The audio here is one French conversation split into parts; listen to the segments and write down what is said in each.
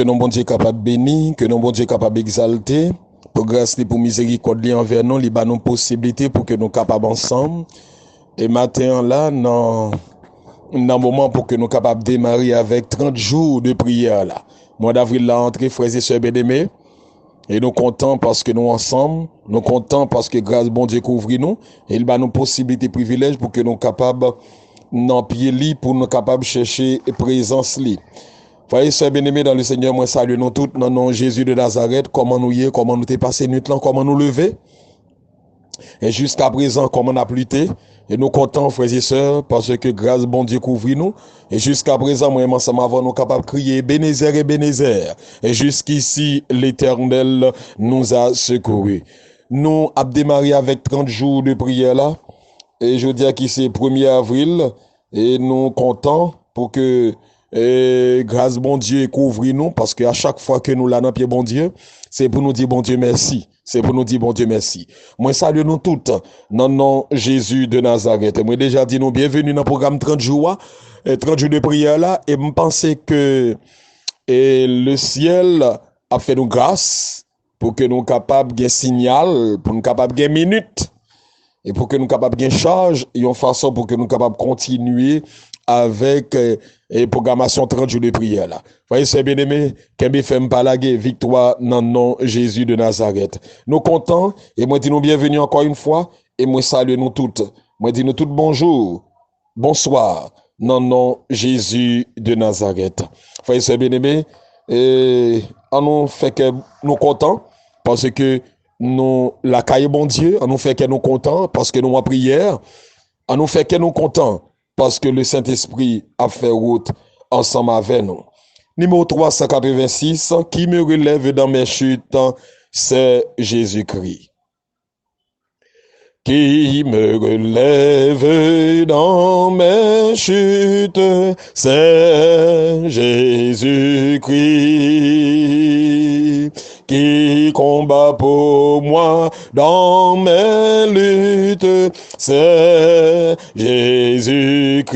Que nous, bon Dieu, capable béni, que nous, bon Dieu, capable exalter, pour grâce et pour miséricorde envers nous, il y a nos possibilités pour que nous capables ensemble. Et matin là, dans un moment pour que nous capables démarrer avec 30 jours de prière là. Mois d'avril là, entré, frères et sœurs bien-aimés. Et nous comptons parce que nous ensemble, nous comptons parce que grâce bon Dieu couvre nous, et il a nos possibilités, privilèges pour que nous capables, dans pied lit, pour nous capables chercher présence lit. Frères et sœurs bien-aimés dans le Seigneur, moi salue nous tous dans le nom de Jésus de Nazareth, comment nous y est, comment nous t'es passé nuit là, comment nous lever. Et jusqu'à présent, comment on a lutté. Et nous comptons, frères et sœurs, parce que grâce bon Dieu couvre nous. Et jusqu'à présent, moi, ensemble avant, nous capables de crier Bénézer et Bénézer. Et jusqu'ici, l'Éternel nous a secourus. Nous avons démarré avec 30 jours de prière là. Et je dis que c'est 1er avril. Et nous comptons pour que grâce bon Dieu couvre nous. Parce qu'à chaque fois que nous l'avons pied bon Dieu, c'est pour nous dire bon Dieu merci. C'est pour nous dire bon Dieu merci. Moi salue nous toutes dans le nom de Jésus de Nazareth. Moi déjà dit nous bienvenue dans le programme 30 jours, 30 jours de prière là. Et je pense que le ciel a fait nous grâce pour que nous soyons capables de signal, pour nous capables de minutes. Et pour que nous soyons capables de charge, et en façon pour que nous soyons capables de continuer avec programmation 30 jours de prière là. Voyez, c'est bien aimé, Kembe fait m'palaguer, victoire dans le nom de Jésus de Nazareth. Nous contents, et moi dis nous bienvenue encore une fois, et moi salue nous toutes. Moi dis nous toutes bonjour, bonsoir, dans le nom de Jésus de Nazareth. Voyez, c'est bien aimé, et on nous fait que nous contents, parce que nous, la caille bon Dieu, on nous fait que nous contents, parce que nous en prière, on nous fait que nous contents, parce que le Saint-Esprit a fait route ensemble avec nous. Numéro 386, qui me relève dans mes chutes, c'est Jésus-Christ. Qui me relève dans mes chutes, c'est Jésus-Christ. Qui combat pour moi dans mes luttes, c'est Jésus-Christ.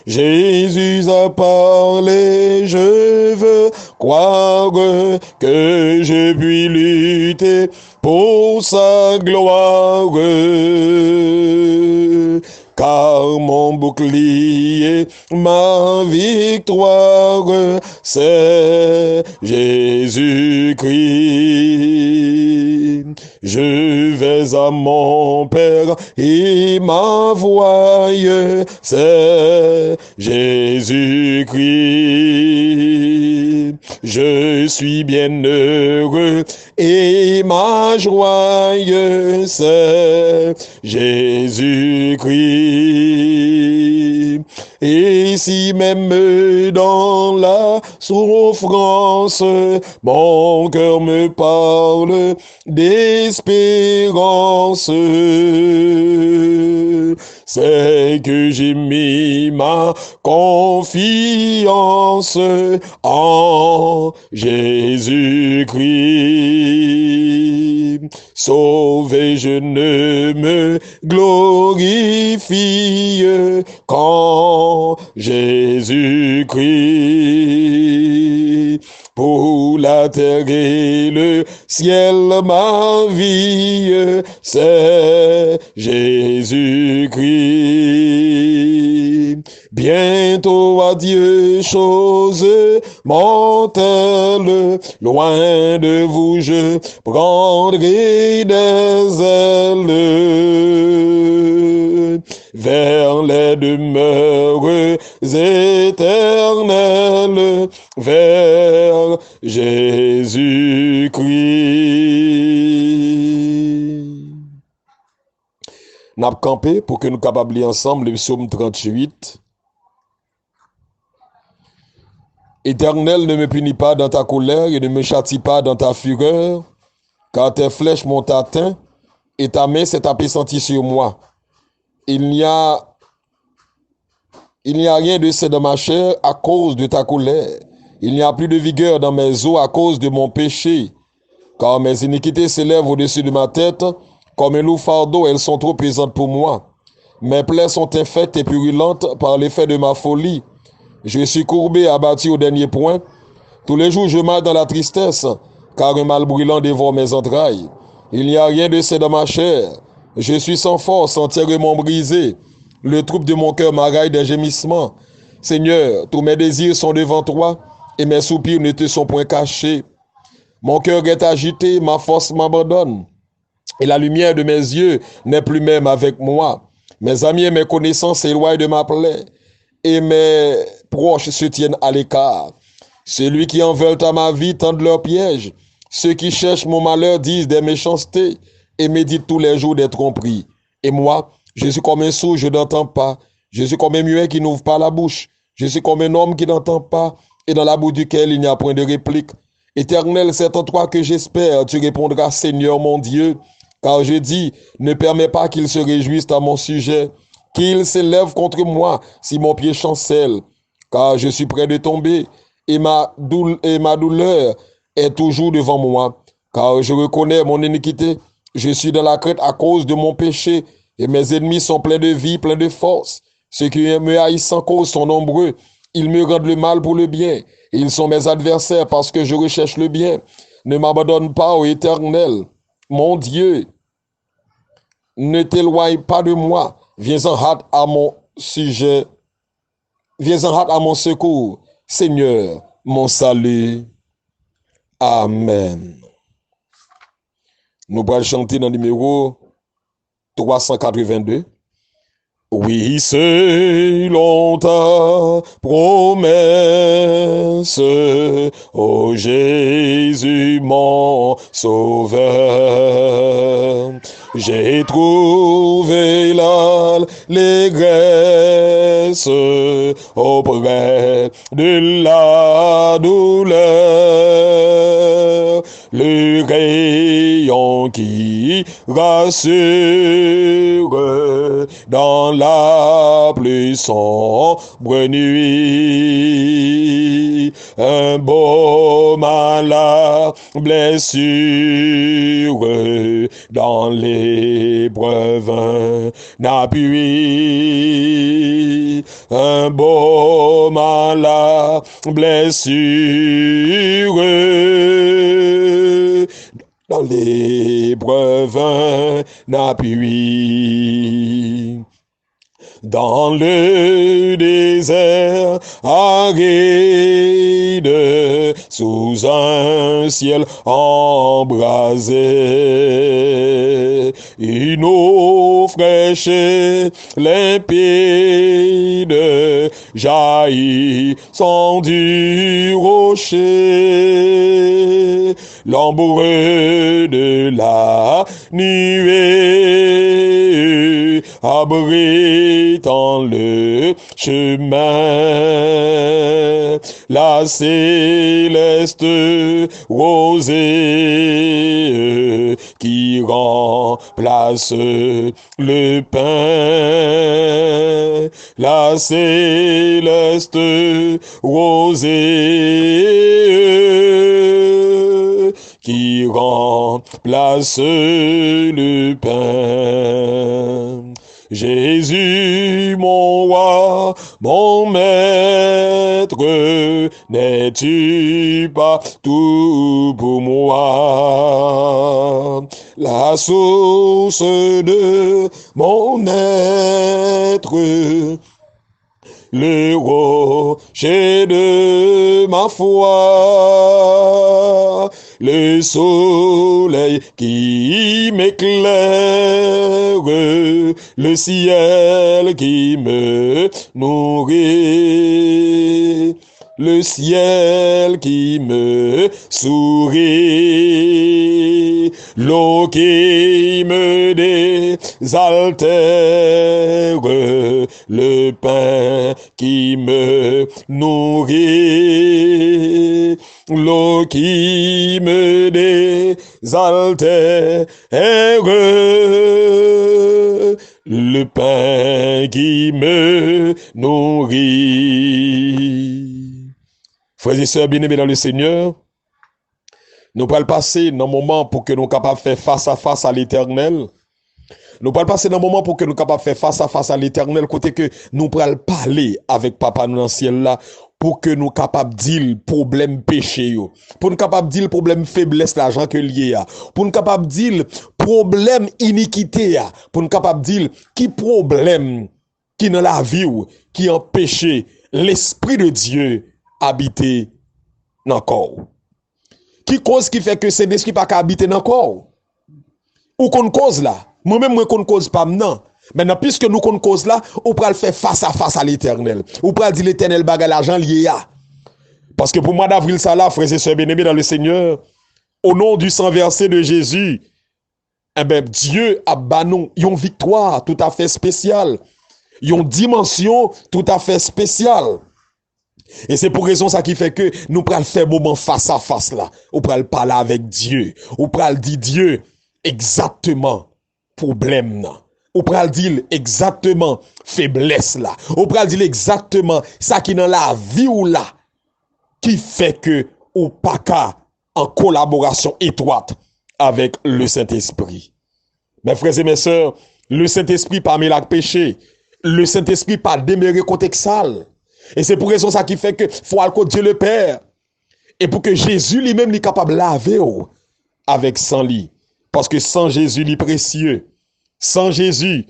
Jésus a parlé, je veux croire que je puis lutter pour sa gloire. Car mon bouclier, ma victoire, c'est Jésus-Christ. Je vais à mon Père et ma voix, c'est Jésus-Christ. Je suis bien heureux et ma joie, c'est Jésus-Christ. Et si même dans la souffrance, mon cœur me parle d'espérance, c'est que j'ai mis ma confiance en Jésus-Christ. Sauvé, je ne me glorifie qu'en Jésus-Christ. Pour la terre et le ciel, ma vie, c'est Jésus-Christ. Bientôt adieu, choses mortelles, loin de vous je prendrai des ailes vers les demeures éternelles, vers Jésus-Christ. N'a campé pour que nous capables ensemble le psaume 38. Éternel, ne me punis pas dans ta colère et ne me châtie pas dans ta fureur, car tes flèches m'ont atteint et ta main s'est appesantie sur moi. Il n'y a rien de ce dans ma chair à cause de ta colère. Il n'y a plus de vigueur dans mes os à cause de mon péché. Car mes iniquités s'élèvent au-dessus de ma tête. Comme un lourd fardeau, elles sont trop pesantes pour moi. Mes plaies sont infectes et purulentes par l'effet de ma folie. Je suis courbé, abattu au dernier point. Tous les jours, je marche dans la tristesse, car un mal brûlant dévore mes entrailles. Il n'y a rien de sain dans ma chair. Je suis sans force, entièrement brisé. Le trouble de mon cœur m'arraille des gémissements. Seigneur, tous mes désirs sont devant toi, et mes soupirs ne te sont point cachés. Mon cœur est agité, ma force m'abandonne, et la lumière de mes yeux n'est plus même avec moi. Mes amis et mes connaissances s'éloignent de ma plaie, et mes proches se tiennent à l'écart. Celui qui en veulent à ma vie tendent leurs pièges. Ceux qui cherchent mon malheur disent des méchancetés et méditent tous les jours des tromperies. Et moi, je suis comme un sourd, je n'entends pas. Je suis comme un muet qui n'ouvre pas la bouche. Je suis comme un homme qui n'entend pas et dans la bouche duquel il n'y a point de réplique. Éternel, c'est en toi que j'espère. Tu répondras, Seigneur mon Dieu. Car je dis, ne permets pas qu'ils se réjouissent à mon sujet, qu'ils s'élèvent contre moi si mon pied chancelle. Car je suis près de tomber et ma douleur est toujours devant moi. Car je reconnais mon iniquité. Je suis dans la crainte à cause de mon péché et mes ennemis sont pleins de vie, pleins de force. Ceux qui me haïssent sans cause sont nombreux. Ils me rendent le mal pour le bien. Ils sont mes adversaires parce que je recherche le bien. Ne m'abandonne pas, ô Éternel. Mon Dieu, ne t'éloigne pas de moi. Viens en hâte à mon sujet. Viens en hâte à mon secours. Seigneur, mon salut. Amen. Nous allons chanter dans le numéro 382. Oui, selon ta promesse, ô Jésus mon sauveur, j'ai trouvé l'allégresse auprès de la douleur, le rayon qui rassure dans la plus sombre nuit, un baume à la blessure, dans l'épreuve un appui, un baume à la blessure, dans l'épreuve un appui. Dans le désert aride, sous un ciel embrasé, une eau fraîche et limpide jaillissant du rocher, l'ombre de la nuée abritant le chemin, la céleste rosée qui remplace le pain, la céleste rosée qui remplace le pain. Jésus, mon roi, mon maître, n'es-tu pas tout pour moi? La source de mon être, le rocher de ma foi, le soleil qui m'éclaire, le ciel qui me nourrit, le ciel qui me sourit, l'eau qui me désaltère, le pain qui me nourrit, l'eau qui me désaltère, le pain qui me nourrit. Frères et sœurs bien-aimés dans le Seigneur, nous allons passer dans un moment pour que nous soyons capables de faire face à l'Éternel. Nous allons passer dans un moment pour que nous capables faire face à l'éternel, côté que nous allons parler avec papa nous dans le ciel là, pour que nous capables de dire le problème péché, yo. Pour nous capables de dire le problème faiblesse l'argent que lié a. Pour nous capables de dire le problème iniquité a. Pour nous capables de dire qui problème qui dans la vie ou qui empêche l'esprit de Dieu habiter dans le corps. Qui cause qui fait que c'est l'esprit pas habiter dans le corps? Ou qu'on cause là? Moi-même, moi, qu'on cause pas maintenant. Maintenant, puisque nous qu'on cause là, on peut le faire face à l'éternel. On peut dire l'éternel bagarre l'argent lié à. Parce que pour moi d'avril ça là, frères et sœurs bien-aimés dans le Seigneur, au nom du sang versé de Jésus, eh ben, Dieu a banon une victoire tout à fait spéciale. Une dimension tout à fait spéciale. Et c'est pour raison ça qui fait que nous prenons faire moment face à face là. On prenons parler avec Dieu. On prenons dire Dieu exactement problème là. On pral dire exactement faiblesse là. On pral dire exactement ça qui dans la vie ou là qui fait que ou pas qu'à en collaboration étroite avec le Saint-Esprit. Mes frères et mes sœurs, le Saint-Esprit pas mêlé avec péché. Le Saint-Esprit pas déméré contexte sale. Et c'est pour raison ça qui fait que faut aller contre Dieu le Père. Et pour que Jésus lui-même est capable de laver avec sang lui. Parce que sans Jésus, il est précieux. Sans Jésus,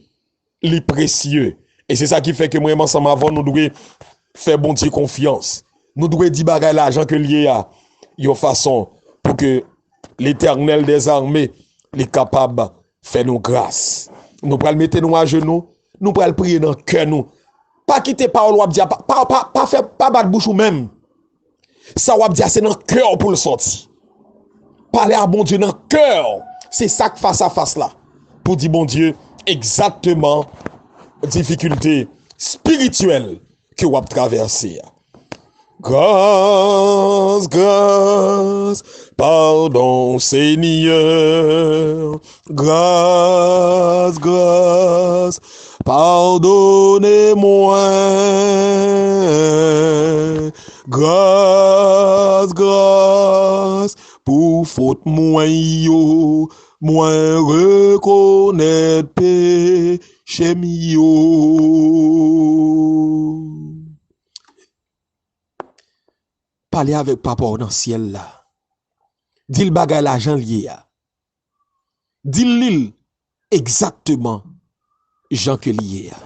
il est précieux. Et c'est ça qui fait que moi, ensemble avant, nous devons faire bon Dieu confiance. Nous devons dire bagay l'argent que lié à une façon pour que l'Éternel des armées est capable de faire nous grâce. Nous pourrons mettre nous à genoux, nous pourrons prier dans le cœur nous. Pas quitter parole ou dire pas faire pas battre bouche ou même. Ça ou dire c'est dans le cœur pour le sortir. Parler à bon Dieu dans le cœur. C'est ça que face à face là. Pour dire bon Dieu exactement difficulté spirituelle que vous avez traversée. Grâce, grâce, pardon Seigneur. Grâce, grâce, pardonnez-moi. Grâce, grâce, pour faute moi yo. Moi reconnaître péché mio. Parler avec papa dans le ciel là. Dis le bagay l'argent lié à. Dis l'île exactement Jean que lié à.